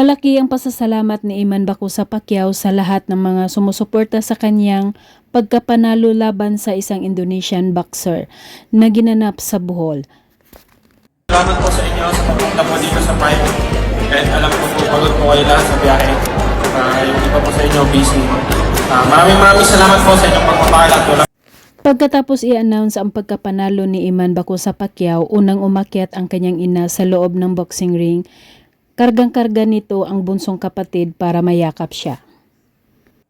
Malaki ang pasasalamat ni Iman Bacosa Pacquiao sa lahat ng mga sumusuporta sa kanyang pagkapanalo laban sa isang Indonesian boxer na ginanap sa Bohol. Salamat po sa inyo sa pagpunta po dito sa fight. Kahit alam ko po, pagod po kayo lahat sa biyahe. Yung iba po sa inyo, busy. Maraming salamat po sa inyong pagpapalat. Pagkatapos i-announce ang pagkapanalo ni Iman Bacosa Pacquiao, unang umakyat ang kanyang ina sa loob ng boxing ring. Kargang-karga nito ang bunsong kapatid para mayakap siya.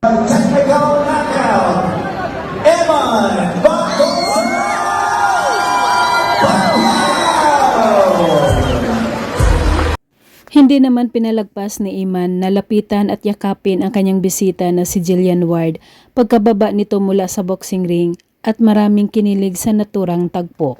Technical knockout, Iman Bacosa Pacquiao! Hindi naman pinalagpas ni Iman na lapitan at yakapin ang kanyang bisita na si Jillian Ward pagkababa nito mula sa boxing ring at maraming kinilig sa naturang tagpo.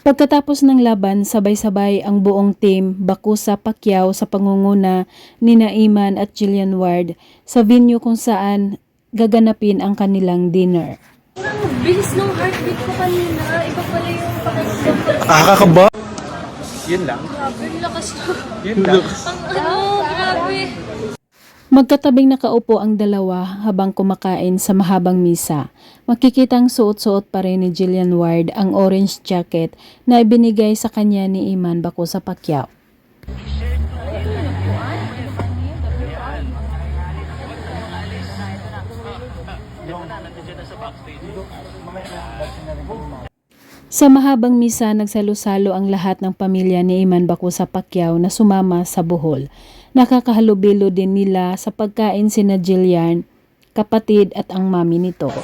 Pagkatapos ng laban, sabay-sabay ang buong team Bacosa Pacquiao sa pangunguna ni Iman at Jillian Ward sa venue kung saan gaganapin ang kanilang dinner. Bilis ng heartbeat ko kanina. Iba pala yung pakiramdam ko. Kakaba? Yun lang? Grabe, ang lakas na. Yun lang? Grabe. Magkatabing nakaupo ang dalawa habang kumakain sa mahabang misa. Makikitang suot-suot pa rin ni Jillian Ward ang orange jacket na ibinigay sa kanya ni Iman Bacosa Pacquiao. Sa mahabang misa, nagsalo-salo ang lahat ng pamilya ni Iman Bacosa Pacquiao na sumama sa Bohol. Nakakahalubilo din nila sa pagkain sina Jillian, kapatid at ang mami nito.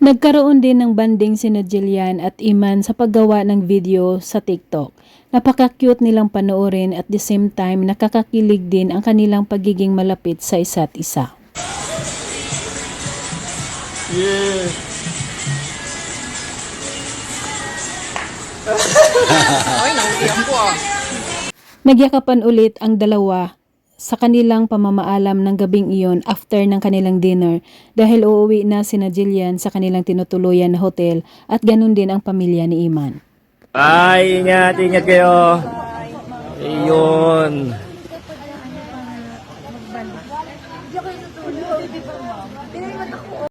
Nagkaroon din ng banding sina Jillian at Iman sa paggawa ng video sa TikTok. Napaka-cute nilang panoorin at the same time nakakakilig din ang kanilang pagiging malapit sa isa't isa. Yeah. Ay, naulihan ko Nagyakapan ulit ang dalawa sa kanilang pamamaalam ng gabing iyon after ng kanilang dinner dahil uuwi na sina Jillian sa kanilang tinutuluyan na hotel at ganun din ang pamilya ni Iman. Ay, ingat kayo. Ayun.